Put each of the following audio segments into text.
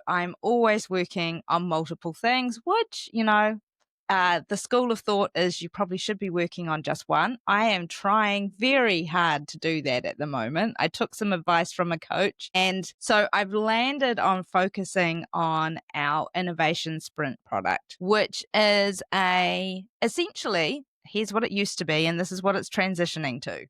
I'm always working on multiple things, which, the school of thought is you probably should be working on just one. I am trying very hard to do that at the moment. I took some advice from a coach. And so I've landed on focusing on our innovation sprint product, which is essentially, here's what it used to be, and this is what it's transitioning to.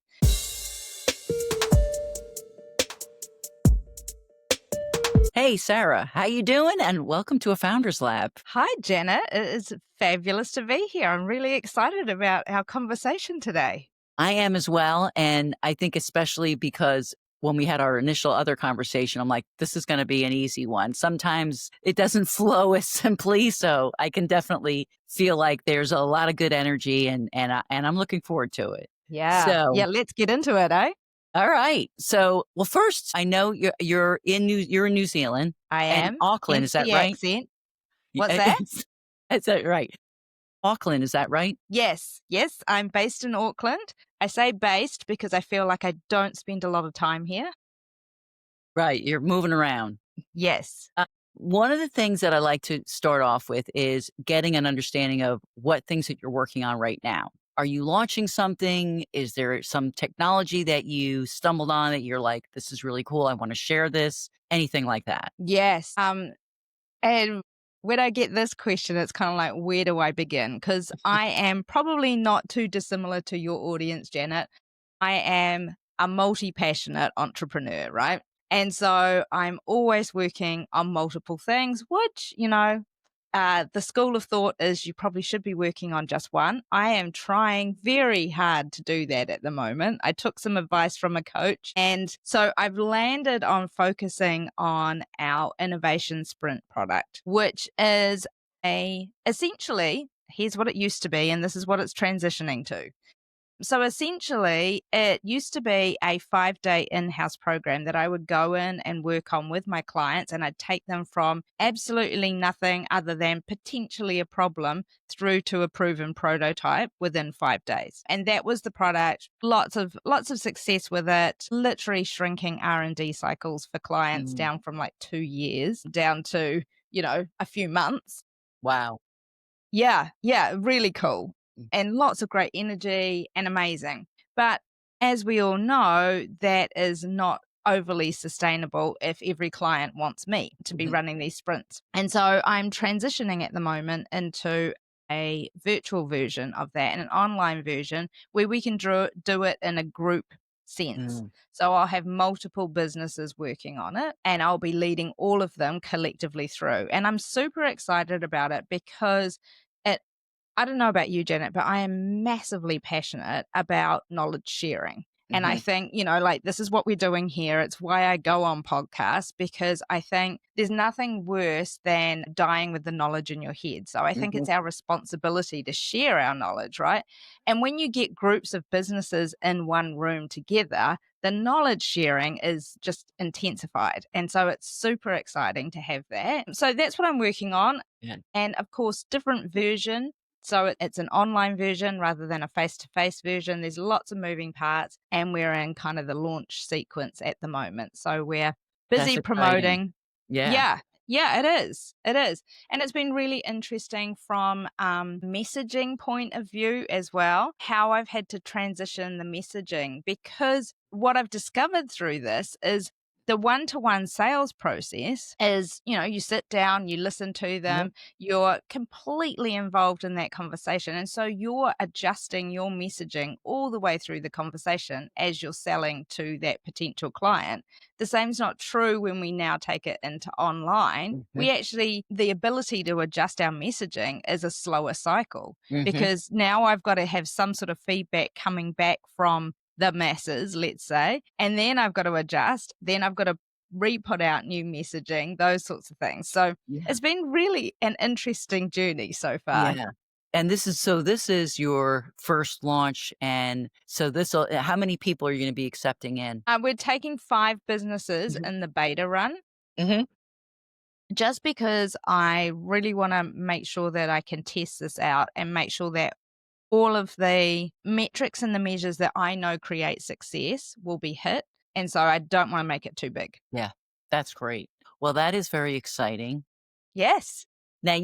Hey, Sarah, how you doing? And welcome to a Founders Lab. Hi, Janet. It is fabulous to be here. I'm really excited about our conversation today. I am as well. And I think especially because when we had our initial other conversation, I'm like, this is going to be an easy one. Sometimes it doesn't flow as simply. So I can definitely feel like there's a lot of good energy and I'm looking forward to it. Yeah. So, Yeah, let's get into it, eh? all right. So, well, first, I know you're in New Zealand. I And am. Auckland, Hence is that the right? accent. What's that? Is that right? Auckland, is that right? Yes. Yes, I'm based in Auckland. I say based because I feel like I don't spend a lot of time here. Right. You're moving around. Yes. One of the things that I like to start off with is getting an understanding of what things that you're working on right now. Are you launching something? Is there some technology that you stumbled on that you're like, this is really cool. I want to share this? Anything like that? Yes. And when I get this question, it's kind of like, where do I begin? Because I am probably not too dissimilar to your audience, Janet. I am a multi-passionate entrepreneur, right? And so I'm always working on multiple things, which, the school of thought is you probably should be working on just one. I am trying very hard to do that at the moment. I took some advice from a coach. And so I've landed on focusing on our innovation sprint product, which is essentially, here's what it used to be, and this is what it's transitioning to. So essentially, it used to be a 5-day in-house program that I would go in and work on with my clients, and I'd take them from absolutely nothing other than potentially a problem through to a proven prototype within 5 days. And that was the product. Lots of success with it. Literally shrinking R&D cycles for clients down from like 2 years down to, a few months. Wow. Yeah, really cool. And lots of great energy and amazing. But as we all know, that is not overly sustainable if every client wants me to be running these sprints. And so I'm transitioning at the moment into a virtual version of that and an online version where we can do it in a group sense. So I'll have multiple businesses working on it and I'll be leading all of them collectively through. And I'm super excited about it because I don't know about you, Janet, but I am massively passionate about knowledge sharing. And I think, this is what we're doing here. It's why I go on podcasts because I think there's nothing worse than dying with the knowledge in your head. So I think it's our responsibility to share our knowledge, right? And when you get groups of businesses in one room together, the knowledge sharing is just intensified. And so it's super exciting to have that. So that's what I'm working on. Yeah. And of course, different version. So it's an online version rather than a face-to-face version. There's lots of moving parts and we're in kind of the launch sequence at the moment. So we're busy That's exciting. promoting. Yeah. Yeah, it is. It is. And it's been really interesting from messaging point of view as well, how I've had to transition the messaging because what I've discovered through this is the one-to-one sales process is, you sit down, you listen to them, you're completely involved in that conversation. And so you're adjusting your messaging all the way through the conversation as you're selling to that potential client. The same's not true when we now take it into online. We actually, the ability to adjust our messaging is a slower cycle because now I've got to have some sort of feedback coming back from the masses, let's say, and then I've got to adjust, then I've got to re-put out new messaging, those sorts of things. So it's been really an interesting journey so far. Yeah. And this is your first launch. And so how many people are you going to be accepting in? We're taking 5 businesses in the beta run. Just because I really want to make sure that I can test this out and make sure that all of the metrics and the measures that I know create success will be hit. And so I don't want to make it too big. Yeah, that's great. Well, that is very exciting. Yes. Now,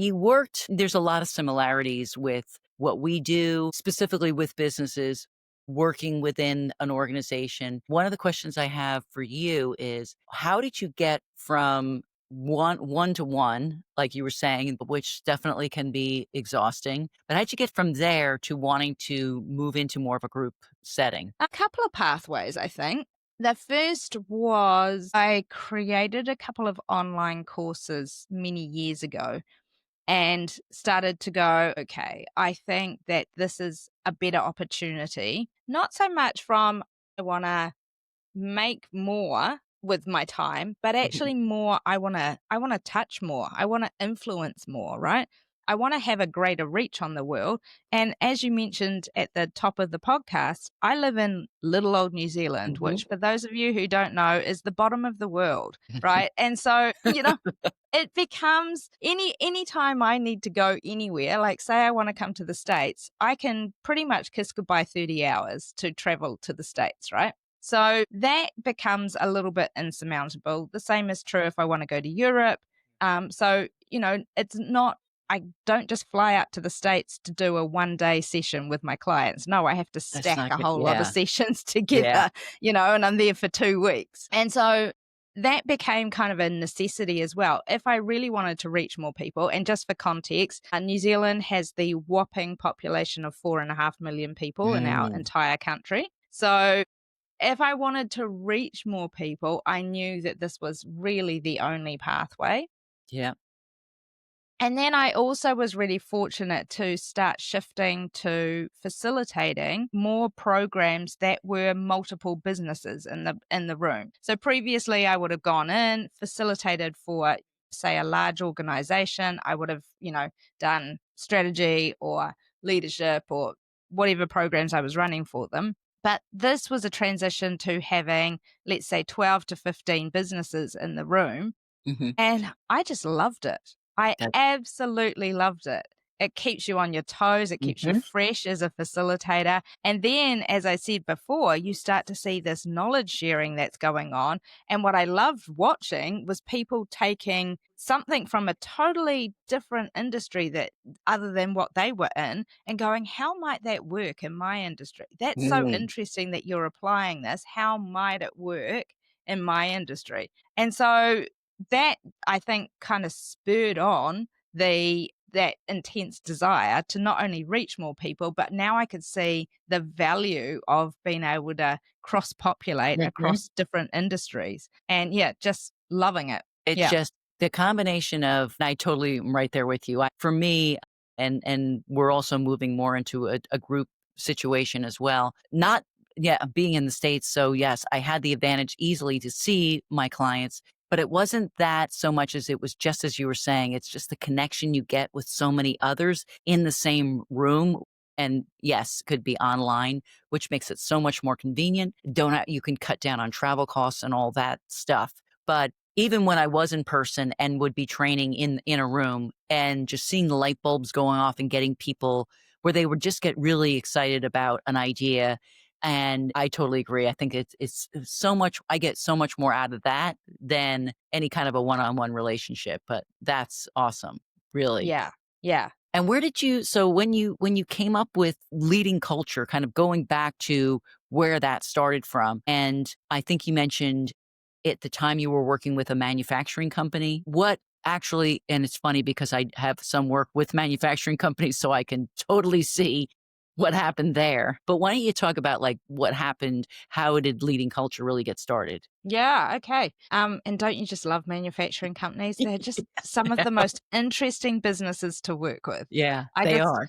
there's a lot of similarities with what we do, specifically with businesses working within an organization. One of the questions I have for you is how did you get from one to one, like you were saying, which definitely can be exhausting, but how'd you get from there to wanting to move into more of a group setting? A couple of pathways, I think. The first was I created a couple of online courses many years ago and started to go, okay, I think that this is a better opportunity. Not so much from I want to make more with my time, but actually more I want to touch more. I want to influence more, right? I want to have a greater reach on the world. And as you mentioned at the top of the podcast, I live in little old New Zealand, Mhm. which for those of you who don't know is the bottom of the world, right? And so, it becomes any time I need to go anywhere, like say I want to come to the States, I can pretty much kiss goodbye 30 hours to travel to the States, right? So that becomes a little bit insurmountable. The same is true if I want to go to Europe. So, it's not, I don't just fly out to the States to do a 1 day session with my clients. No, I have to That's stack not a good. whole lot of Yeah. sessions Yeah. together, and I'm there for 2 weeks. And so that became kind of a necessity as well. If I really wanted to reach more people, and just for context, New Zealand has the whopping population of 4.5 million people in our Mm. entire country. So if I wanted to reach more people, I knew that this was really the only pathway. Yeah. And then I also was really fortunate to start shifting to facilitating more programs that were multiple businesses in the room. So previously I would have gone in, facilitated for say a large organization. I would have, done strategy or leadership or whatever programs I was running for them. But this was a transition to having, let's say, 12 to 15 businesses in the room, Hmm. and I just loved it. I That, absolutely loved it. It keeps you on your toes, it keeps you mhm. fresh as a facilitator. And then, as I said before, you start to see this knowledge sharing that's going on. And what I loved watching was people taking something from a totally different industry that other than what they were in and going, how might that work in my industry? That's so Mm. interesting that you're applying this. How might it work in my industry? And so that I think kind of spurred on that intense desire to not only reach more people, but now I could see the value of being able to cross populate Mhm. across different industries. And yeah, just loving it. It's Yeah. just the combination of I totally am right there with you. For me, and we're also moving more into a group situation as well. Not yeah, being in the States, so yes, I had the advantage easily to see my clients, but it wasn't that so much as it was just as you were saying, it's just the connection you get with so many others in the same room. And yes, could be online, which makes it so much more convenient. You can cut down on travel costs and all that stuff. But even when I was in person and would be training in a room and just seeing the light bulbs going off and getting people where they would just get really excited about an idea. And I totally agree. I think it's so much. I get so much more out of that than any kind of a one-on-one relationship. But that's awesome, really. Yeah. Yeah. And where did you so when you came up with leading culture, kind of going back to where that started from, and I think you mentioned at the time you were working with a manufacturing company. What actually and it's funny because I have some work with manufacturing companies, so I can totally see what happened there. But why don't you talk about like what happened? How did leading culture really get started? Yeah, okay. And don't you just love manufacturing companies? They're just some of the most interesting businesses to work with. Yeah, they are.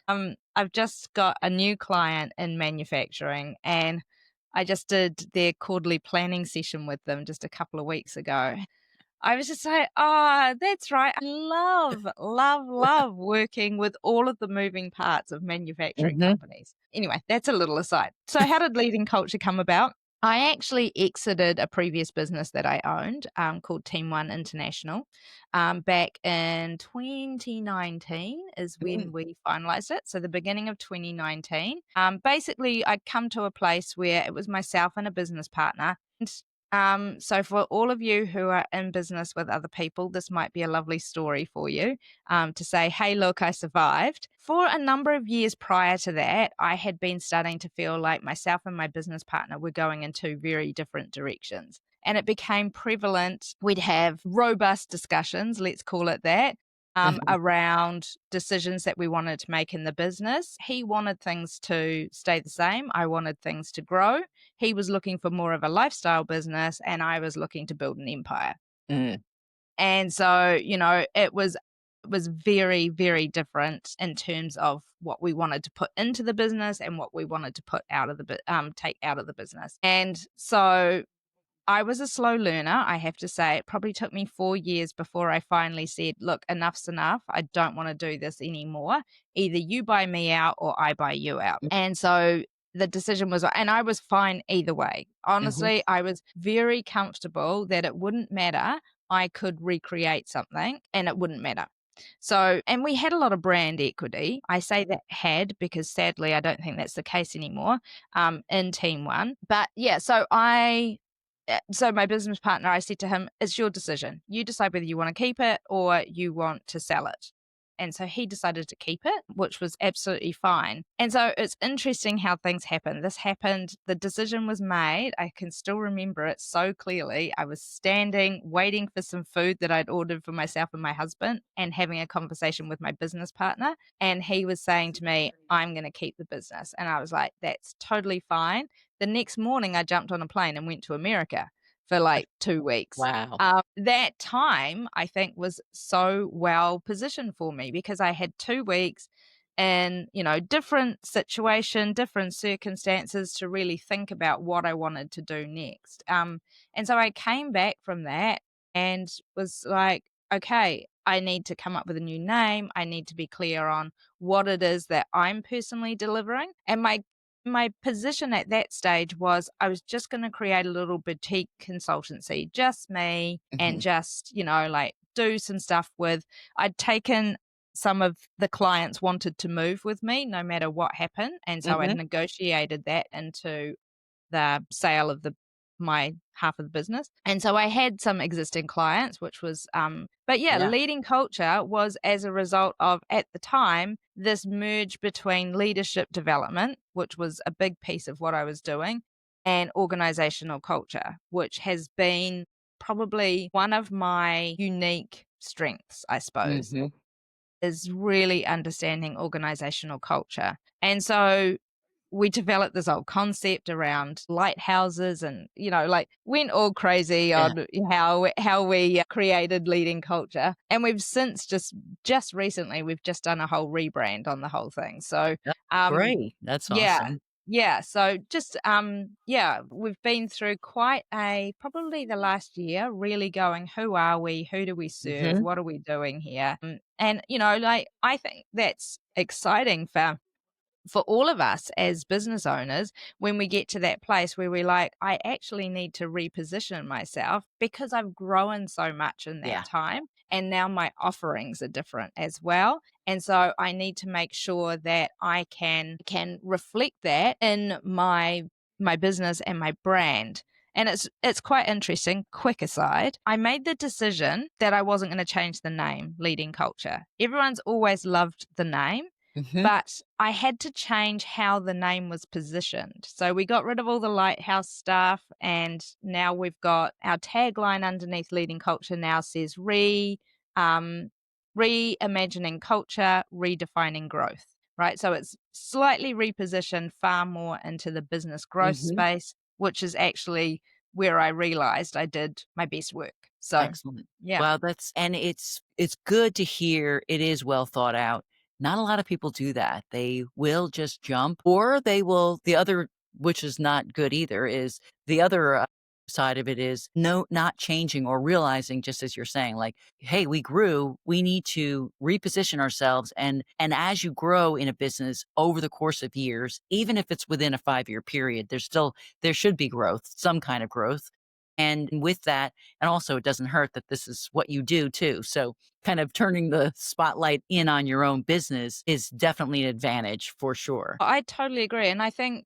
I've just got a new client in manufacturing, and I just did their quarterly planning session with them just a couple of weeks ago. I was just like, "Oh, that's right. I love, love, love working with all of the moving parts of manufacturing Hmm. companies." Anyway, that's a little aside. So how did leading culture come about? I actually exited a previous business that I owned, called Team One International, back in 2019 is when we finalized it. So the beginning of 2019. Basically, I'd come to a place where it was myself and a business partner. So for all of you who are in business with other people, this might be a lovely story for you, to say, hey, look, I survived. For a number of years prior to that, I had been starting to feel like myself and my business partner were going in two very different directions. And it became prevalent. We'd have robust discussions, let's call it that, around decisions that we wanted to make in the business. He wanted things to stay the same. I wanted things to grow. He was looking for more of a lifestyle business, and I was looking to build an empire. Mm. And so, it was very, very different in terms of what we wanted to put into the business and what we wanted to put out of the take out of the business. And so I was a slow learner, I have to say. It probably took me 4 years before I finally said, "Look, enough's enough. I don't wanna do this anymore. Either you buy me out or I buy you out." And so the decision was, and I was fine either way. Mhm. Honestly, I was very comfortable that it wouldn't matter. I could recreate something and it wouldn't matter. So, and we had a lot of brand equity. I say that had because sadly I don't think that's the case anymore, in Team One. But yeah, so my business partner, I said to him, it's your decision. You decide whether you want to keep it or you want to sell it. And so he decided to keep it, which was absolutely fine. And so it's interesting how things happen. This happened, the decision was made. I can still remember it so clearly. I was standing, waiting for some food that I'd ordered for myself and my husband, and having a conversation with my business partner. And he was saying to me, I'm going to keep the business. And I was like, that's totally fine. The next morning, I jumped on a plane and went to America for like 2 weeks. Wow. That time, I think, was so well positioned for me because I had 2 weeks in, different situation, different circumstances to really think about what I wanted to do next. And so I came back from that and was like, okay, I need to come up with a new name. I need to be clear on what it is that I'm personally delivering. And my position at that stage was I was just going to create a little boutique consultancy, just me, and Mhm. just, like do some stuff with. I'd taken some of the clients wanted to move with me no matter what happened. And so I'd Mhm. negotiated that into the sale of my half of the business. And so I had some existing clients, which was, but yeah, Yeah. leading culture was as a result of, at the time, this merge between leadership development, which was a big piece of what I was doing, and organizational culture, which has been probably one of my unique strengths, I suppose, Mhm. is really understanding organizational culture. And so we developed this whole concept around lighthouses and, like went all crazy Yeah. on how we created leading culture. And we've since just recently, we've just done a whole rebrand on the whole thing. So, That's um, great. That's yeah. awesome. Yeah. So just, yeah, we've been through quite probably the last year really going, who are we? Who do we serve? Mhm. What are we doing here? And, like, I think that's exciting for all of us as business owners when we get to that place where we're like, I actually need to reposition myself because I've grown so much in that Yeah. time. And now my offerings are different as well. And so I need to make sure that I can reflect that in my business and my brand. And it's quite interesting. Quick aside, I made the decision that I wasn't going to change the name Leading Culture. Everyone's always loved the name, Mhm. but I had to change how the name was positioned. So we got rid of all the lighthouse stuff, and now we've got our tagline underneath Leading Culture now says reimagining culture, redefining growth. Right. So it's slightly repositioned far more into the business growth Mhm. space, which is actually where I realized I did my best work. So Excellent. yeah. Wow, it's good to hear it is well thought out. Not a lot of people do that. They will just jump or they will the other which is not good either is the other side of it is not changing or realizing just as you're saying like, "Hey, we grew, we need to reposition ourselves." And as you grow in a business over the course of years, even if it's within a 5-year period, there should be growth, some kind of growth. And with that, and also it doesn't hurt that this is what you do too. So kind of turning the spotlight in on your own business is definitely an advantage for sure. I totally agree. And I think,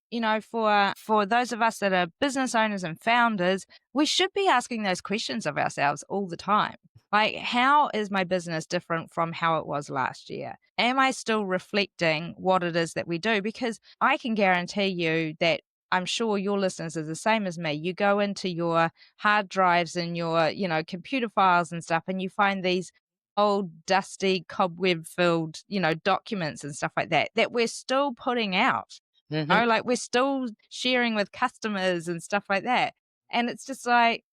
for those of us that are business owners and founders, we should be asking those questions of ourselves all the time. Like, how is my business different from how it was last year? Am I still reflecting what it is that we do? Because I can guarantee you that I'm sure your listeners are the same as me. You go into your hard drives and your, computer files and stuff, and you find these old, dusty, cobweb filled, documents and stuff like that, that we're still putting out. Hmm. Like we're still sharing with customers and stuff like that. And it's just like,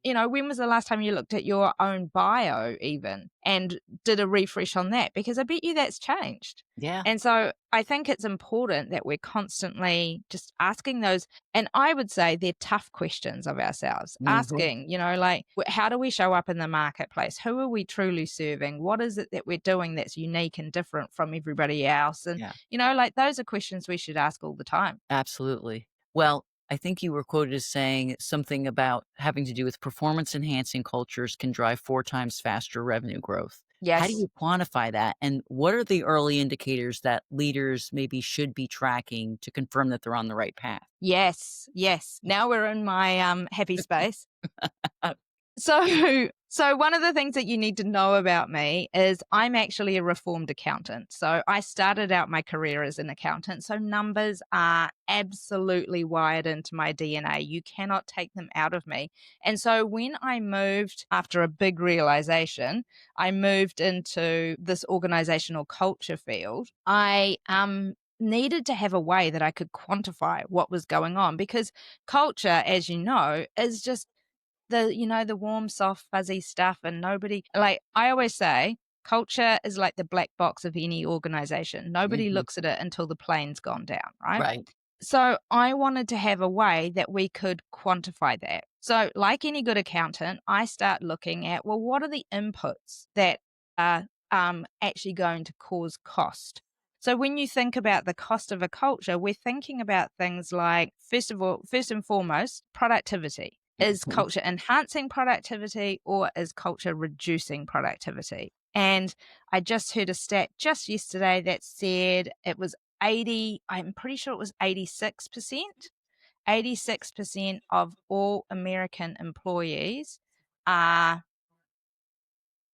when was the last time you looked at your own bio even and did a refresh on that? Because I bet you that's changed. Yeah. And so I think it's important that we're constantly just asking those. And I would say they're tough questions of ourselves, Hmm. asking, like, how do we show up in the marketplace? Who are we truly serving? What is it that we're doing that's unique and different from everybody else? And, Yeah. like those are questions we should ask all the time. Absolutely. Well, I think you were quoted as saying something about having to do with performance enhancing cultures can drive 4 times faster revenue growth. How do Yes. you quantify that? And what are the early indicators that leaders maybe should be tracking to confirm that they're on the right path? Yes. Yes. Now we're in my happy space. Uh, So, so one of the things that you need to know about me is I'm actually a reformed accountant. So I started out my career as an accountant. So numbers are absolutely wired into my DNA. You cannot take them out of me. And so when I moved after a big realization, I moved into this organizational culture field. I needed to have a way that I could quantify what was going on because culture, as you know, is just the warm, soft, fuzzy stuff. And nobody, like I always say, culture is like the black box of any organization. Nobody mhm. looks at it until the plane's gone down, right? Right. So I wanted to have a way that we could quantify that. So, like any good accountant, I start looking at, well, what are the inputs that are actually going to cause cost? So, when you think about the cost of a culture, we're thinking about things like, first and foremost, productivity. Is Mhm. culture enhancing productivity or is culture reducing productivity? And I just heard a stat just yesterday that said it was 80, I'm pretty sure it was 86%. 86% of all American employees are,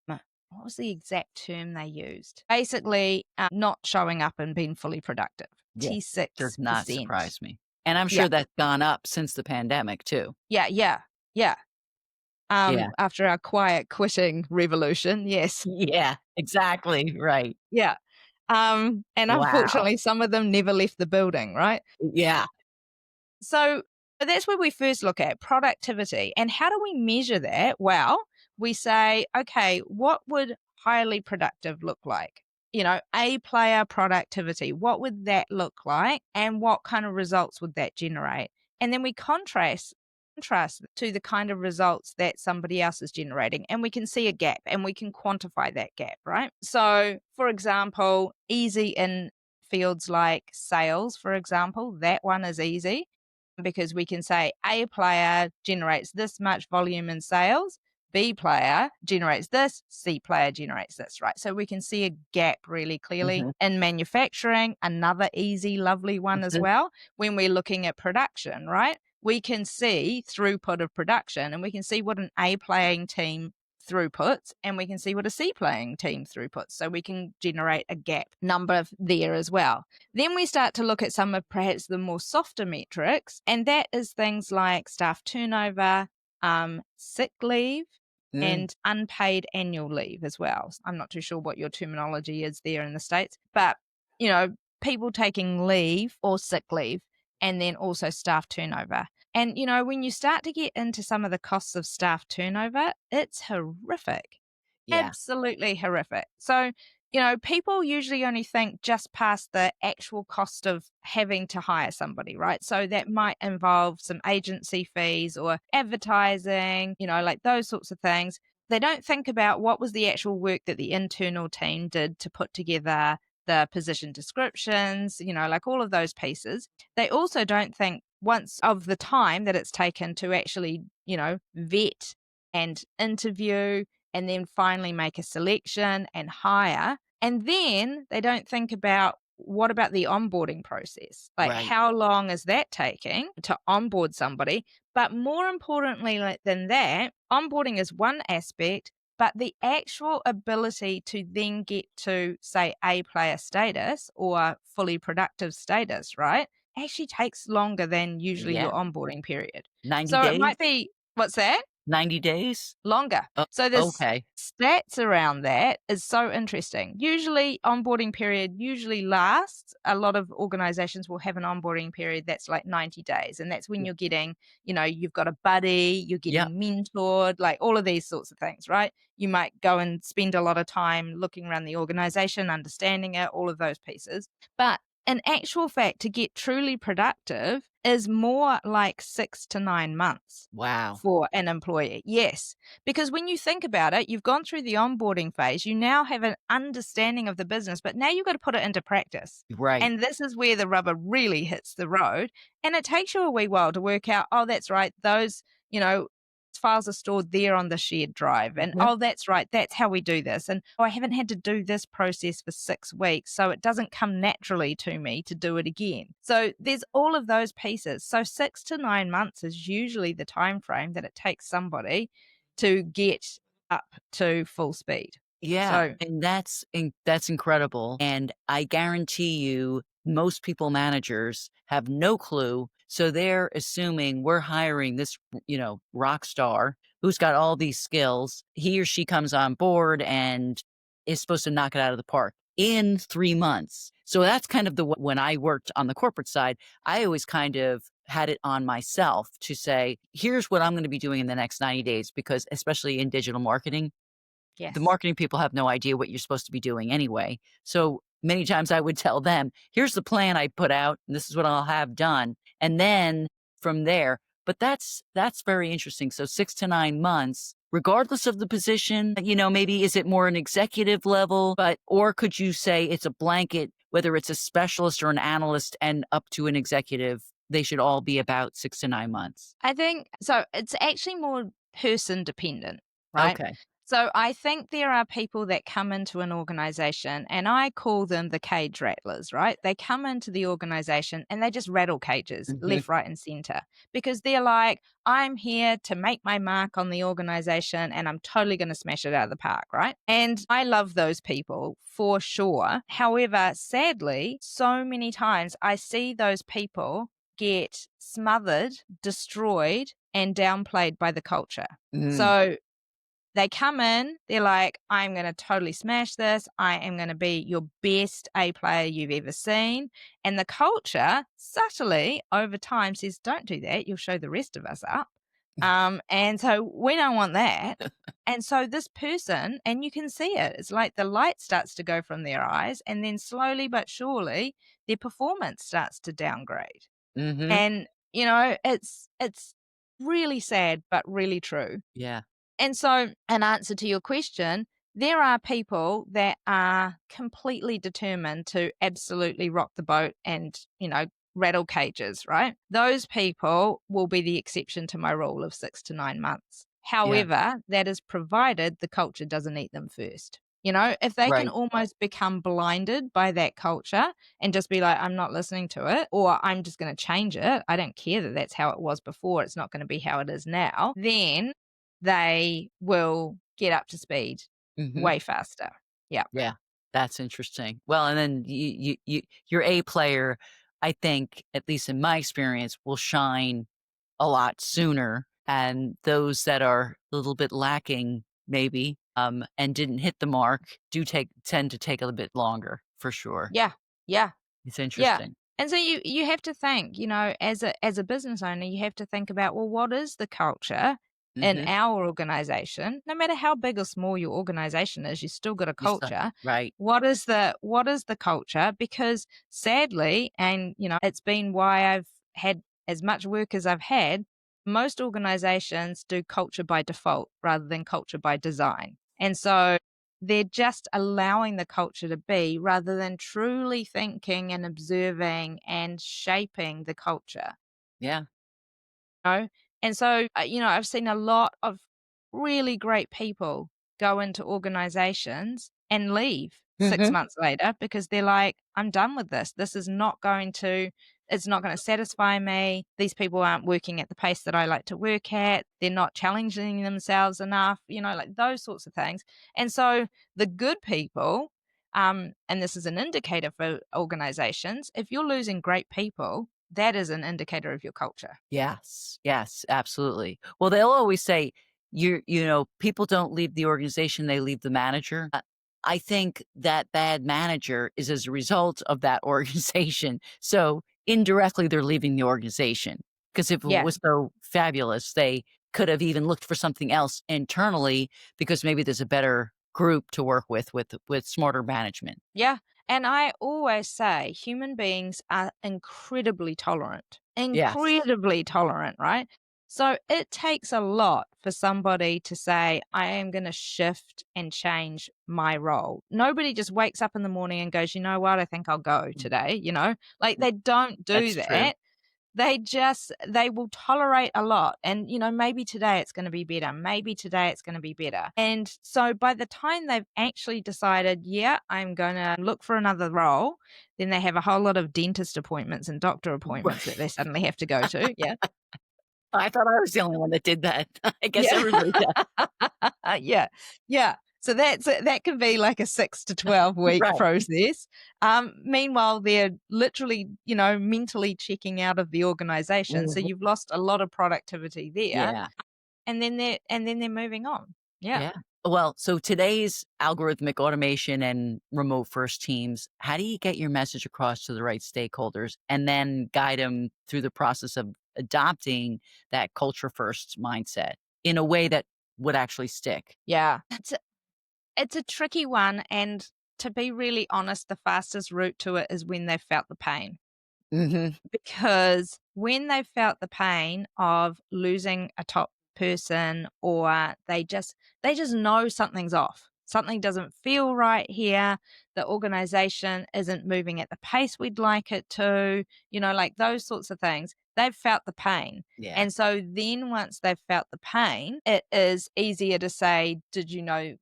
what was the exact term they used? Basically, not showing up and being fully productive. Yeah. Does not 86%. surprise me. And I'm Yeah, sure that's gone up since the pandemic too. yeah, yeah, yeah. Yeah. After our quiet quitting revolution, yes. Yeah. Exactly. Right. Yeah. And Wow. unfortunately, some of them never left the building, right? Yeah. So that's where we first look at productivity. And how do we measure that? Well, we say, okay, what would highly productive look like? A player productivity, what would that look like? And what kind of results would that generate? And then we contrast to the kind of results that somebody else is generating. And we can see a gap and we can quantify that gap, right? So, for example, easy in fields like sales, for example, that one is easy because we can say A player generates this much volume in sales, B player generates this, C player generates this, right? So we can see a gap really clearly. Mhm. In manufacturing, another easy, lovely one as Mhm. well, when we're looking at production, right? We can see throughput of production and we can see what an A playing team throughputs and we can see what a C playing team throughputs. So we can generate a gap number there as well. Then we start to look at some of perhaps the more softer metrics, and that is things like staff turnover, sick leave, Mm. and unpaid annual leave as well. I'm not too sure what your terminology is there in the States, but people taking leave or sick leave, and then also staff turnover. And when you start to get into some of the costs of staff turnover, it's horrific. Yeah. Absolutely horrific. So, people usually only think just past the actual cost of having to hire somebody, right? So that might involve some agency fees or advertising, like those sorts of things. They don't think about what was the actual work that the internal team did to put together the position descriptions, like all of those pieces. They also don't think once of the time that it's taken to actually, vet and interview and then finally make a selection and hire. And then they don't think about what about the onboarding process? Like, Right. how long is that taking to onboard somebody? But more importantly than that, onboarding is one aspect, but the actual ability to then get to, say, A player status or fully productive status, right, actually takes longer than usually Yeah. your onboarding period. 90 So it days? might be, what's that? 90 days? Longer. Oh, So this okay. stats around that is so interesting. Usually onboarding period usually lasts. A lot of organizations will have an onboarding period that's like 90 days. And that's when you're getting, you've got a buddy, you're Yeah. getting mentored, like all of these sorts of things, right? You might go and spend a lot of time looking around the organization, understanding it, all of those pieces. But in actual fact, to get truly productive is more like 6 to 9 months Wow. for an employee. Yes. Because when you think about it, you've gone through the onboarding phase, you now have an understanding of the business, but now you've got to put it into practice. Right. And this is where the rubber really hits the road. And it takes you a wee while to work out, oh, that's right, those, files are stored there on the shared drive. And Mhm. oh, that's right, that's how we do this. And oh, I haven't had to do this process for 6 weeks. So it doesn't come naturally to me to do it again. So there's all of those pieces. So 6 to 9 months is usually the time frame that it takes somebody to get up to full speed. Yeah, So and that's incredible, and I guarantee you most people managers have no clue, so they're assuming we're hiring this, rock star who's got all these skills. He or she comes on board and is supposed to knock it out of the park in 3 months. So that's kind of when I worked on the corporate side, I always kind of had it on myself to say, "Here's what I'm gonna be doing in the next 90 days," because especially in digital marketing, the yes. marketing people have no idea what you're supposed to be doing anyway. So many times I would tell them, here's the plan I put out, and this is what I'll have done. And then from there, but that's very interesting. So 6 to 9 months, regardless of the position, maybe is it more an executive level, or could you say it's a blanket, whether it's a specialist or an analyst and up to an executive, they should all be about 6 to 9 months. I think so. It's actually more person dependent, right? Okay. So I think there are people that come into an organization and I call them the cage rattlers, right? They come into the organization and they just rattle cages Hmm. left, right, and center because they're like, I'm here to make my mark on the organization and I'm totally going to smash it out of the park, right? And I love those people for sure. However, sadly, so many times I see those people get smothered, destroyed, and downplayed by the culture. Mm. So they come in, they're like, I'm going to totally smash this. I am going to be your best A player you've ever seen. And the culture subtly over time says, don't do that. You'll show the rest of us up. And so we don't want that. And so this person, and you can see it, it's like the light starts to go from their eyes. And then slowly but surely, their performance starts to downgrade. Hmm. And, it's really sad, but really true. Yeah. And so, in answer to your question, there are people that are completely determined to absolutely rock the boat and, rattle cages, right? Those people will be the exception to my rule of 6 to 9 months. Yeah. However, that is provided the culture doesn't eat them first. If they can Right. almost become blinded by that culture and just be like, I'm not listening to it, or I'm just going to change it. I don't care that that's how it was before. It's not going to be how it is now. Then they will get up to speed Hmm. way faster. Yeah. Yeah, that's interesting. Well, and then your A player, I think, at least in my experience, will shine a lot sooner, and those that are a little bit lacking, maybe, and didn't hit the mark, tend to take a little bit longer for sure. Yeah. Yeah. It's Yeah. interesting. And so you have to think, as a business owner, you have to think about, well, what is the culture in Hmm. our organization? No matter how big or small your organization is, you still got a You saw, culture. right? What is the culture? Because sadly, and it's been why I've had as much work as I've had, most organizations do culture by default rather than culture by design. And so they're just allowing the culture to be rather than truly thinking and observing and shaping the culture. Yeah. Know? And so, I've seen a lot of really great people go into organizations and leave 6 Hmm. months later because they're like, "I'm done with this. This is not going to it's not gonna satisfy me. These people aren't working at the pace that I like to work at. They're not challenging themselves enough," like those sorts of things. And so the good people, and this is an indicator for organizations, if you're losing great people, that is an indicator of your culture. Yes. Yes, absolutely. Well, they'll always say, people don't leave the organization, they leave the manager. I think that bad manager is as a result of that organization. So indirectly, they're leaving the organization because if it Yeah. was so fabulous, they could have even looked for something else internally because maybe there's a better group to work with smarter management. Yeah. And I always say human beings are Yes. incredibly tolerant, right? So it takes a lot for somebody to say, I am going to shift and change my role. Nobody just wakes up in the morning and goes, you know what? I think I'll go today. Like they don't do That's true. that. They will tolerate a lot. And, maybe today it's going to be better. Maybe today it's going to be better. And so by the time they've actually decided, yeah, I'm going to look for another role, then they have a whole lot of dentist appointments and doctor appointments that they suddenly have to go to. Yeah. I thought I was the only one that did that. I guess Yeah. everybody does. Yeah. Yeah. So that can be like a 6 to 12 week Right. process. Meanwhile, they're literally, mentally checking out of the organization. So Mhm. you've lost a lot of productivity there, Yeah. and then they're moving on. Yeah. Yeah. Well, so today's algorithmic automation and remote first teams, how do you get your message across to the right stakeholders and then guide them through the process of adopting that culture first mindset in a way that would actually stick? Yeah. It's a tricky one, and to be really honest, the fastest route to it is when they've felt the pain. Hmm. Because when they felt the pain of losing a top person, or they just know something's off. Something doesn't feel right here. The organization isn't moving at the pace we'd like it to, like those sorts of things. They've felt the pain. Yeah. And so then once they've felt the pain, it is easier to say, did you know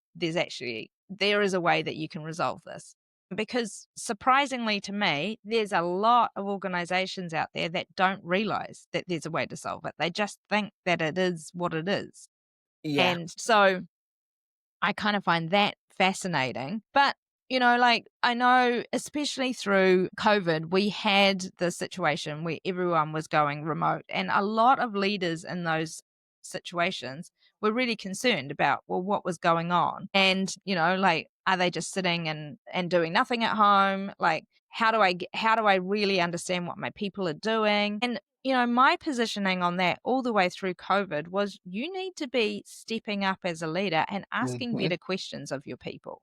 there is a way that you can resolve this? Because surprisingly to me, there's a lot of organizations out there that don't realize that there's a way to solve it. They just think that it is what it is. Yeah. And so I kind of find that fascinating. But, like I know, especially through COVID, we had the situation where everyone was going remote, and a lot of leaders in those situations were really concerned about, well, what was going on. And, like, are they just sitting and doing nothing at home? Like, how do I really understand what my people are doing? And my positioning on that all the way through COVID was you need to be stepping up as a leader and asking Hmm. better questions of your people.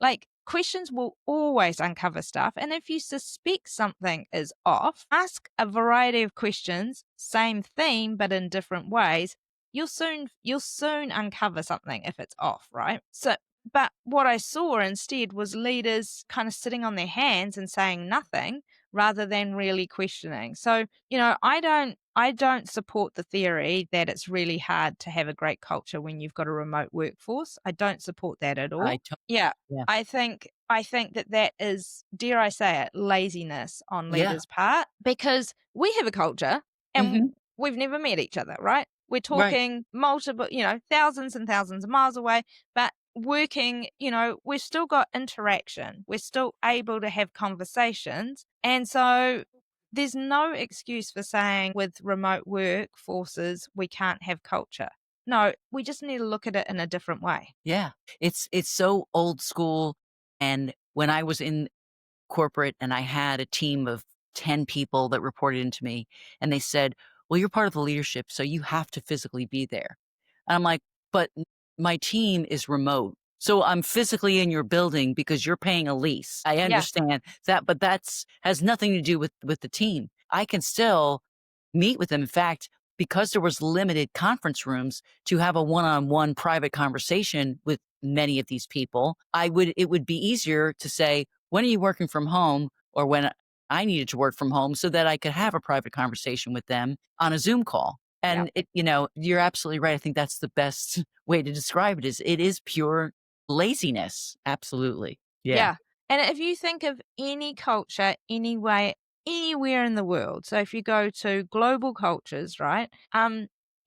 Like questions will always uncover stuff. And if you suspect something is off, ask a variety of questions, same theme, but in different ways. You'll soon uncover something if it's off, right? So but what I saw instead was leaders kind of sitting on their hands and saying nothing rather than really questioning. So, I don't support the theory that it's really hard to have a great culture when you've got a remote workforce. I don't support that at I all. to- Yeah. yeah. I think that is, dare I say it, laziness on Yeah. leaders' part, because we have a culture and Hmm. we've never met each other, right? We're Right. talking multiple, thousands and thousands of miles away, but working, we've still got interaction. We're still able to have conversations. And so there's no excuse for saying with remote workforces, we can't have culture. No, we just need to look at it in a different way. Yeah. It's so old school. And when I was in corporate and I had a team of 10 people that reported into me and they said, "Well, you're part of the leadership, so you have to physically be there." And I'm like, "But my team is remote. So I'm physically in your building because you're paying a lease. I Yeah. understand that, but that's has nothing to do with the team. I can still meet with them. In fact, because there was limited conference rooms to have a one-on-one private conversation with many of these people, it would be easier to say, when are you working from home or when I needed to work from home so that I could have a private conversation with them on a Zoom call. Yeah. And you're absolutely right. I think that's the best way to describe it is pure laziness. Absolutely. Yeah. Yeah. And if you think of any culture, anyway, anywhere in the world, so if you go to global cultures, right?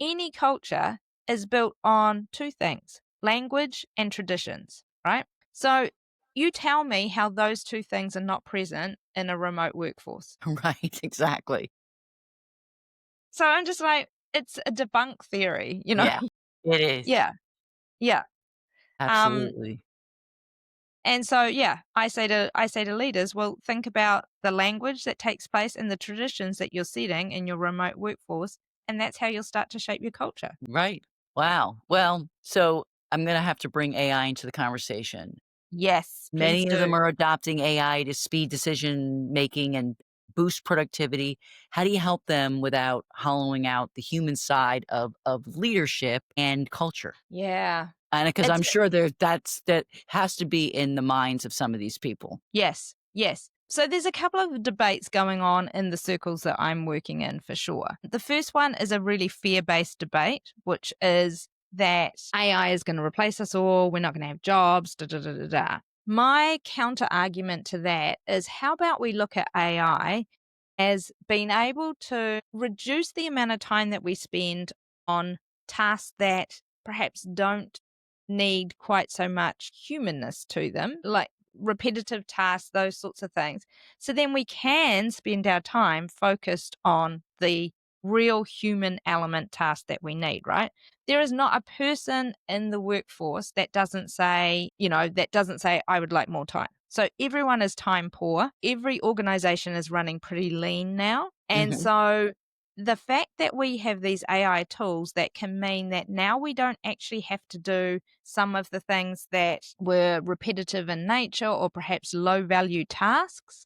Any culture is built on two things, language and traditions, right? So you tell me how those two things are not present in a remote workforce. Right. Exactly. So I'm just like, it's a debunk theory, you know? Yeah. It is. Yeah. Yeah. Um, Absolutely. And so, yeah, I say to leaders, well, think about the language that takes place and the traditions that you're setting in your remote workforce, and that's how you'll start to shape your culture. Right. Wow. Well, so I'm going to have to bring AI into the conversation. Yes, please Many of do. them are adopting AI to speed decision making and boost productivity. How do you help them without hollowing out the human side of leadership and culture? Yeah. And because It's I'm sure that has to be in the minds of some of these people. Yes, yes. So there's a couple of debates going on in the circles that I'm working in for sure. The first one is a really fear-based debate, which is that AI is going to replace us all, we're not going to have jobs, da da da da da. My counter argument to that is how about we look at AI as being able to reduce the amount of time that we spend on tasks that perhaps don't need quite so much humanness to them, like repetitive tasks, those sorts of things. So then we can spend our time focused on the real human element task that we need, right? There is not a person in the workforce that doesn't say, I would like more time. So everyone is time poor. Every organization is running pretty lean now. And Hmm. so the fact that we have these AI tools that can mean that now we don't actually have to do some of the things that were repetitive in nature or perhaps low value tasks,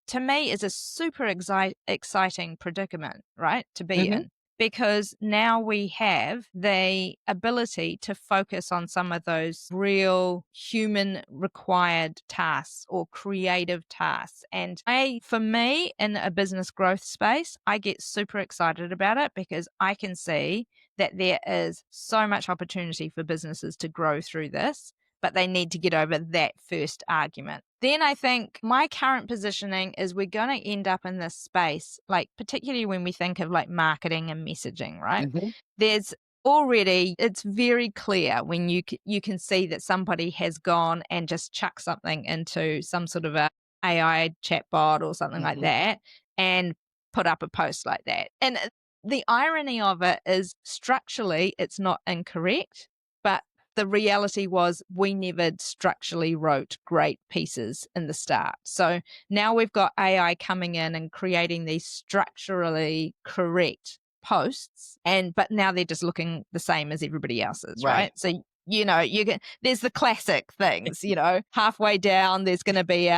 to me is a super exciting predicament, right, to be Hmm. in. Because now we have the ability to focus on some of those real human required tasks or creative tasks. And for me, in a business growth space, I get super excited about it because I can see that there is so much opportunity for businesses to grow through this, but they need to get over that first argument. Then I think my current positioning is we're going to end up in this space, like particularly when we think of like marketing and messaging, right? Hmm. There's it's very clear when you can see that somebody has gone and just chucked something into some sort of a AI chatbot or something like Hmm. that and put up a post like that. And the irony of it is structurally it's not incorrect, but the reality was we never structurally wrote great pieces in the start. So now we've got AI coming in and creating these structurally correct posts, but now they're just looking the same as everybody else's, Right. right? So there's the classic things, halfway down there's going to be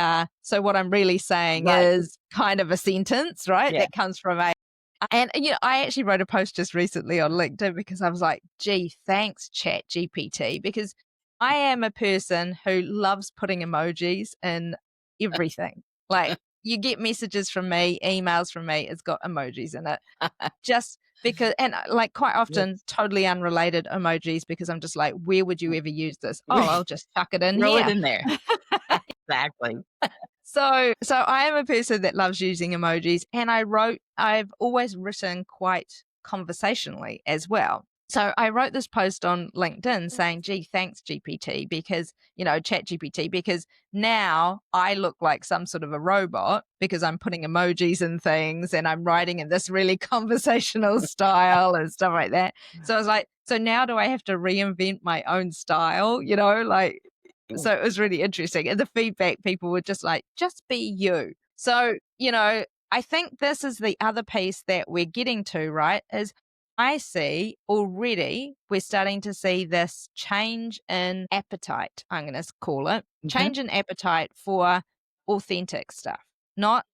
so what I'm really saying Right. is kind of a sentence, right? Yeah. That comes from a and I actually wrote a post just recently on LinkedIn because I was like, gee, thanks, Chat GPT, because I am a person who loves putting emojis in everything. Like you get messages from me, emails from me, it's got emojis in it. Just because, and like quite Yeah. often, totally unrelated emojis because I'm just like, where would you ever use this? Oh, I'll just chuck it in Throw it here. in there. Exactly. So I am a person that loves using emojis, and I've always written quite conversationally as well. So I wrote this post on LinkedIn saying, gee, thanks GPT because, chat GPT, because now I look like some sort of a robot because I'm putting emojis and things and I'm writing in this really conversational style and stuff like that. So I was like, so now do I have to reinvent my own style? So it was really interesting. And the feedback, people were just like, just be you. So, I think this is the other piece that we're getting to, right? Is I see already we're starting to see this change in appetite, I'm going to call it, Mhm. change in appetite for authentic stuff. Not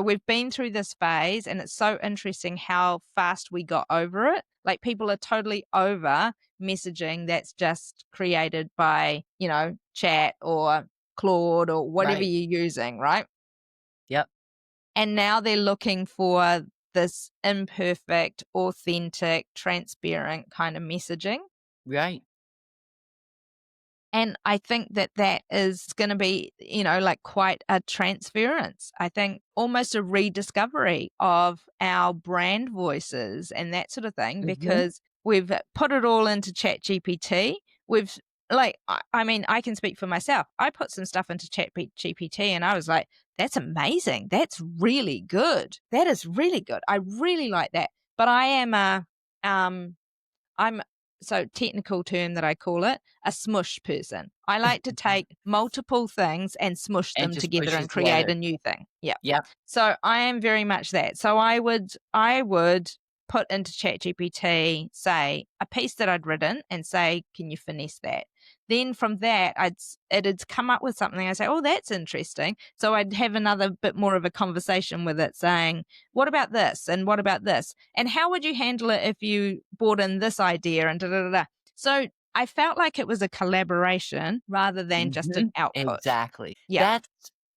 we've been through this phase and it's so interesting how fast we got over it. Like people are totally over messaging that's just created by, chat or Claude or whatever Right. you're using, right? And now they're looking for this imperfect, authentic, transparent kind of messaging. Right. And I think that that is going to be, like quite a transference. I think almost a rediscovery of our brand voices and that sort of thing, Mhm. because we've put it all into ChatGPT. We've I mean, I can speak for myself. I put some stuff into ChatGPT and I was like, that's amazing. That's really good. That is really good. I really like that. But I am um I'm so technical term that I call it, a smush person. I like to take multiple things and smush And them just together push and it create together. a new thing. Yeah. Yep. So I am very much that. So I would put into ChatGPT, say a piece that I'd written and say, can you finesse that? Then from that, it'd come up with something. I say, oh, that's interesting. So I'd have another bit more of a conversation with it, saying, what about this? And what about this? And how would you handle it if you brought in this idea and da da da da? So I felt like it was a collaboration rather than just an Mhm. output. Exactly. Yeah.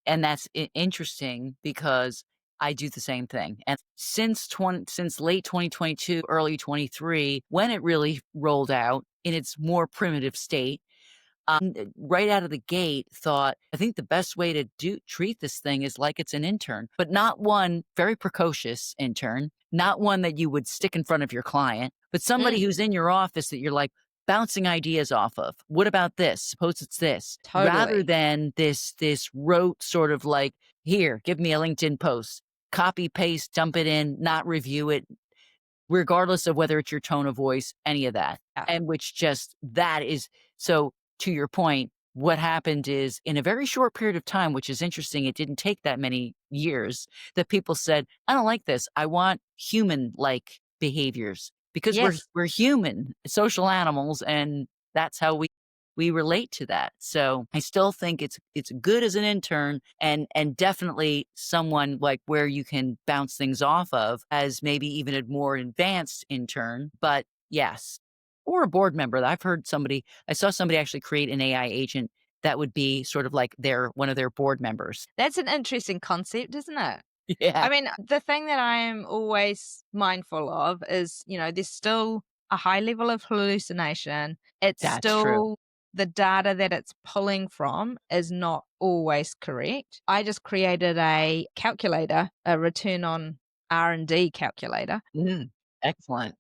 That's interesting because I do the same thing. And since late 2022, early 23, when it really rolled out in its more primitive state, right out of the gate thought, I think the best way to treat this thing is like it's an intern, but not one very precocious intern, not one that you would stick in front of your client, but somebody Mm, who's in your office that you're like bouncing ideas off of. What about this? Suppose it's this, rather totally. than this rote sort of like, here, give me a LinkedIn post, copy paste, dump it in, not review it, regardless of whether it's your tone of voice, any of that. Yeah. And which just that is so to your point, what happened is in a very short period of time, which is interesting, it didn't take that many years that people said, I don't like this. I want human like behaviors because we're Yes. we're human, social animals, and that's how we relate to that. So I still think it's good as an intern and definitely someone like where you can bounce things off of as maybe even a more advanced intern. But yes. Or a board member. I saw somebody actually create an AI agent that would be sort of like one of their board members. That's an interesting concept, isn't it? Yeah, I mean, the thing that I am always mindful of is, there's still a high level of hallucination. It's that's true. still the data that it's pulling from is not always correct. I just created a calculator, a return on R&D calculator, Mm, excellent.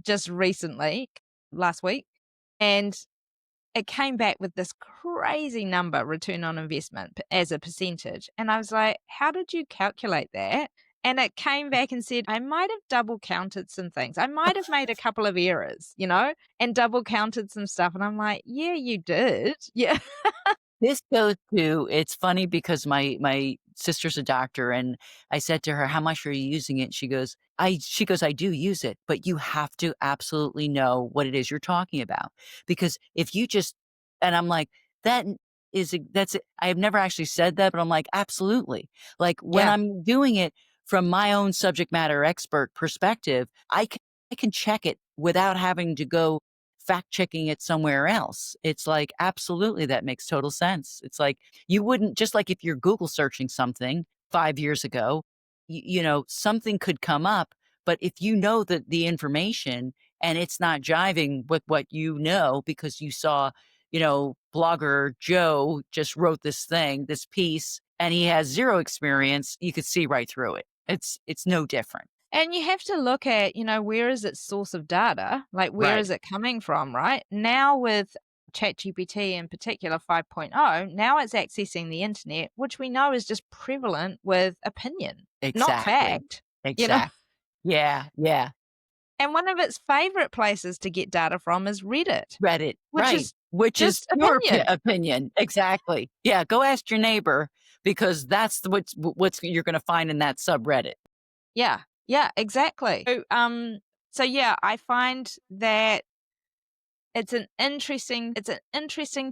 just recently, last week, and it came back with this crazy number, return on investment as a percentage. And I was like, how did you calculate that? And it came back and said, I might have double counted some things. I might have made a couple of errors, and double counted some stuff. And I'm like, yeah, you did. Yeah. This goes to it's funny because my sister's a doctor, and I said to her, "How much are you using it?" She goes, "I do use it, but you have to absolutely know what it is you're talking about. Because if you just," and I'm like, that's it. I have never actually said that, but I'm like, absolutely. Like when Yeah. I'm doing it from my own subject matter expert perspective, I can check it without having to go fact checking it somewhere else. It's like, absolutely, that makes total sense. It's like you wouldn't, just like if you're Google searching something 5 years ago, something could come up. But if you know that the information and it's not jiving with what you know because you saw, blogger Joe just wrote this piece, and he has zero experience, you could see right through it. It's no different. And you have to look at, where is its source of data? Like, where Right. is it coming from, right? Now, with ChatGPT in particular 5.0, now it's accessing the internet, which we know is just prevalent with opinion, not Exactly. fact, you know? Exactly. Yeah. Yeah. And one of its favorite places to get data from is Reddit, Reddit, which right, is which is just your opinion. opinion. Exactly. Yeah, go ask your neighbor because that's what's you're gonna find in that subreddit. Yeah. Yeah, exactly. So yeah, I find that it's an interesting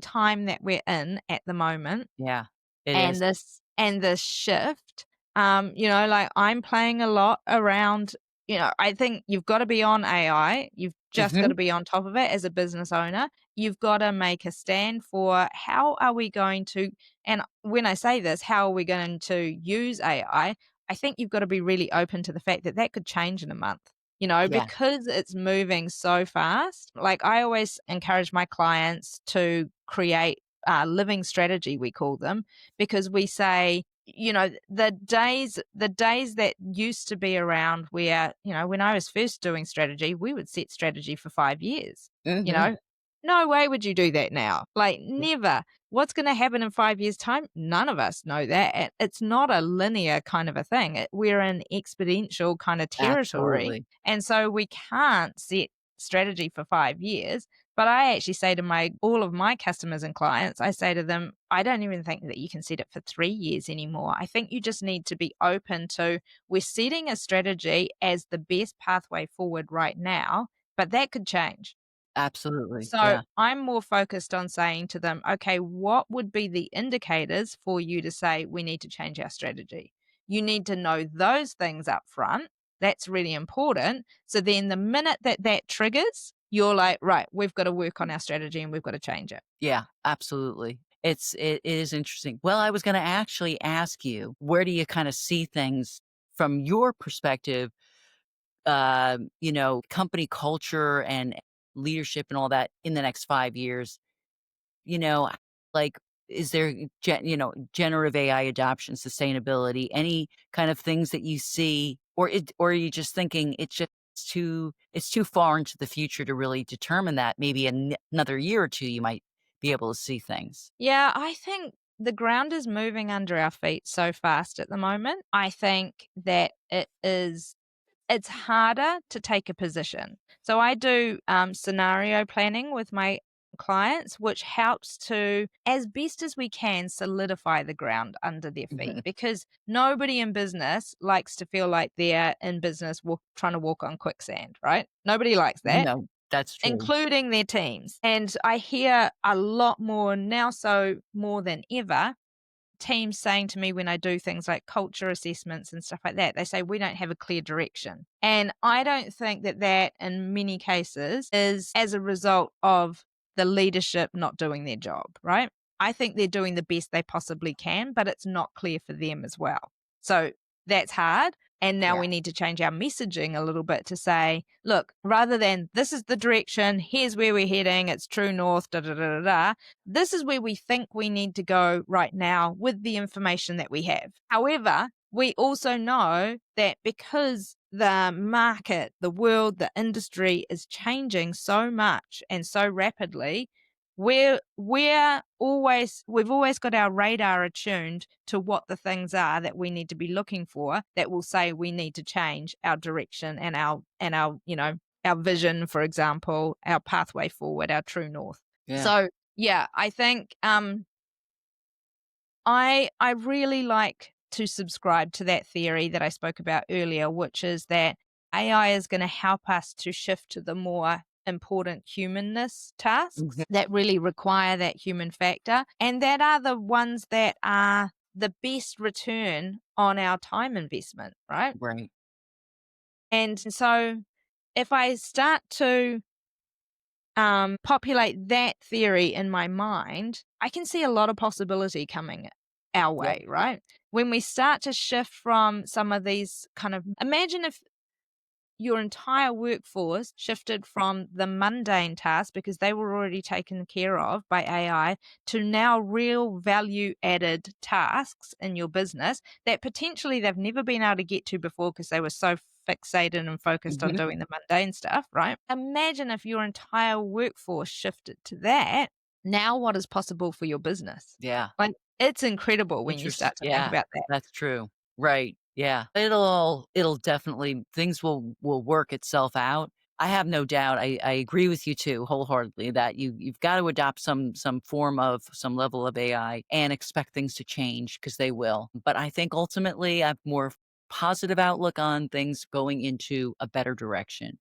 time that we're in at the moment, Yeah, it and is. this shift. Like, I'm playing a lot around, I think you've got to be on AI. You've just got to Mhm. be on top of it as a business owner. You've got to make a stand for how are we going to, and when I say this, how are we going to use AI? I think you've got to be really open to the fact that that could change in a month. Yeah. Because it's moving so fast. Like I always encourage my clients to create living strategy, we call them, because we say, the days that used to be around where, when I was first doing strategy, we would set strategy for 5 years. You Hmm. know, no way would you do that now. Like never. What's going to happen in 5 years' time? None of us know that. It's not a linear kind of a thing. We're in exponential kind of territory. Absolutely. And so we can't set strategy for 5 years. But I actually say to all of my customers and clients, I say to them, I don't even think that you can set it for 3 years anymore. I think you just need to be open to, we're setting a strategy as the best pathway forward right now, but that could change. Absolutely. So Yeah. I'm more focused on saying to them, okay, what would be the indicators for you to say we need to change our strategy? You need to know those things up front. That's really important. So then the minute that that triggers, you're like, right, we've got to work on our strategy and we've got to change it. Yeah, absolutely. It is interesting. Well, I was going to actually ask you, where do you kind of see things from your perspective, company culture and leadership and all that in the next 5 years? You know, like, is there generative AI adoption, sustainability, any kind of things that you see, or are you just thinking it's too far into the future to really determine that? Maybe another year or two, you might be able to see things. Yeah, I think the ground is moving under our feet so fast at the moment. I think that it's harder to take a position. So I do scenario planning with my clients, which helps to, as best as we can, solidify the ground under their feet Mhm. because nobody in business likes to feel like they're in business trying to walk on quicksand, right? Nobody likes that, No, that's true. including their teams. And I hear a lot more now, so more than ever, teams saying to me when I do things like culture assessments and stuff like that, they say, we don't have a clear direction. And I don't think that that in many cases is as a result of the leadership not doing their job, right? I think they're doing the best they possibly can, but it's not clear for them as well. So that's hard. And now Yeah. we need to change our messaging a little bit to say, look, rather than this is the direction, here's where we're heading, it's true north, da da da da da, this is where we think we need to go right now with the information that we have. However, we also know that because the market, the world, the industry is changing so much and so rapidly, we've always got our radar attuned to what the things are that we need to be looking for that will say we need to change our direction and our vision, for example, our pathway forward, our true north. Yeah. So yeah, I think I really like to subscribe to that theory that I spoke about earlier, which is that AI is going to help us to shift to the more important humanness tasks Mhm. that really require that human factor, and that are the ones that are the best return on our time investment, right? Right. And so if I start to populate that theory in my mind, I can see a lot of possibility coming our Yeah. way, right? When we start to shift from some of these kind of, imagine if your entire workforce shifted from the mundane tasks because they were already taken care of by AI to now real value added tasks in your business that potentially they've never been able to get to before because they were so fixated and focused on Mhm. doing the mundane stuff, right? Imagine if your entire workforce shifted to that. Now, what is possible for your business? Yeah. Like, it's incredible when you Interest start to think Yeah, about that. that's true. Right, yeah. It'll definitely, things will work itself out. I have no doubt. I agree with you too, wholeheartedly, that you've got to adopt some form of some level of AI and expect things to change because they will. But I think ultimately I have more positive outlook on things going into a better direction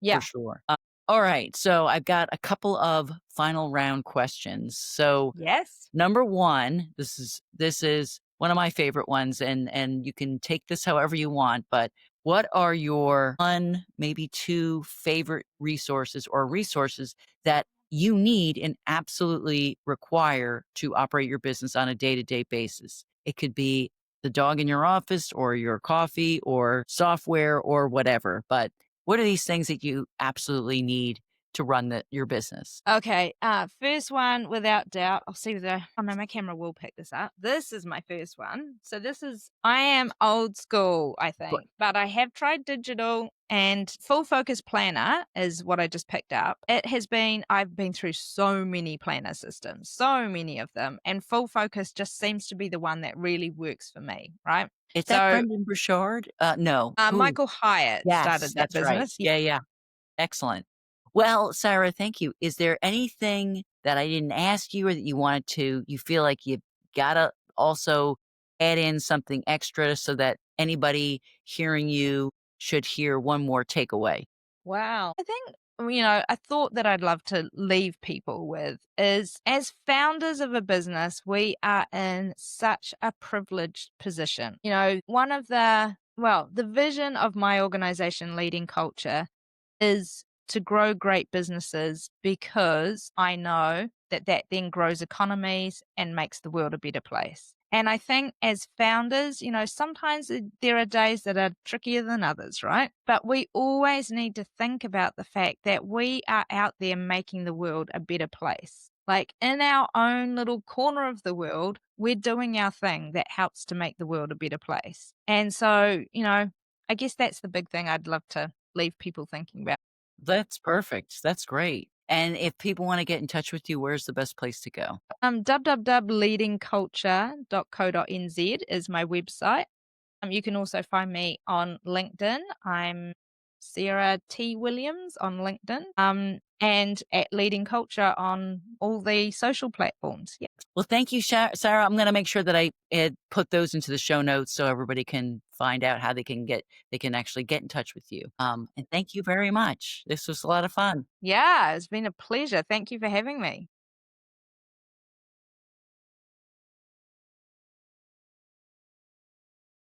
for Yeah. sure. All right, so I've got a couple of final round questions. So Yes. number 1, this is one of my favorite ones, and you can take this however you want, but what are your 1, maybe 2 favorite resources or resources that you need and absolutely require to operate your business on a day-to-day basis? It could be the dog in your office or your coffee or software or whatever. But what are these things that you absolutely need to run your business? Okay, first one without doubt. I'll see whether oh no, my camera will pick this up. This is my first one. So this is I am old school, I think, but I have tried digital and full focus planner is what I just picked up. I've been through so many planner systems, so many of them, and full focus just seems to be the one that really works for me, right? Is that So Brendan Burchard? No. Who? Michael Hyatt Yes, started that that's right. business. Yeah, yeah. Excellent. Well, Sarah, thank you. Is there anything that I didn't ask you or that you feel like you gotta also add in something extra so that anybody hearing you should hear one more takeaway? Wow. I think, a thought that I'd love to leave people with is as founders of a business, we are in such a privileged position. The vision of my organization, Leading Culture, is to grow great businesses because I know that that then grows economies and makes the world a better place. And I think as founders, sometimes there are days that are trickier than others, right? But we always need to think about the fact that we are out there making the world a better place. Like in our own little corner of the world, we're doing our thing that helps to make the world a better place. And so, I guess that's the big thing I'd love to leave people thinking about. That's perfect. That's great. And if people want to get in touch with you, where's the best place to go? www.leadingculture.co.nz is my website. You can also find me on LinkedIn. I'm Sarah T. Williams on LinkedIn, and at Leading Culture on all the social platforms. Yeah. Well, thank you, Sarah. I'm going to make sure that I put those into the show notes so everybody can find out how they can actually get in touch with you. And thank you very much. This was a lot of fun. Yeah, it's been a pleasure. Thank you for having me.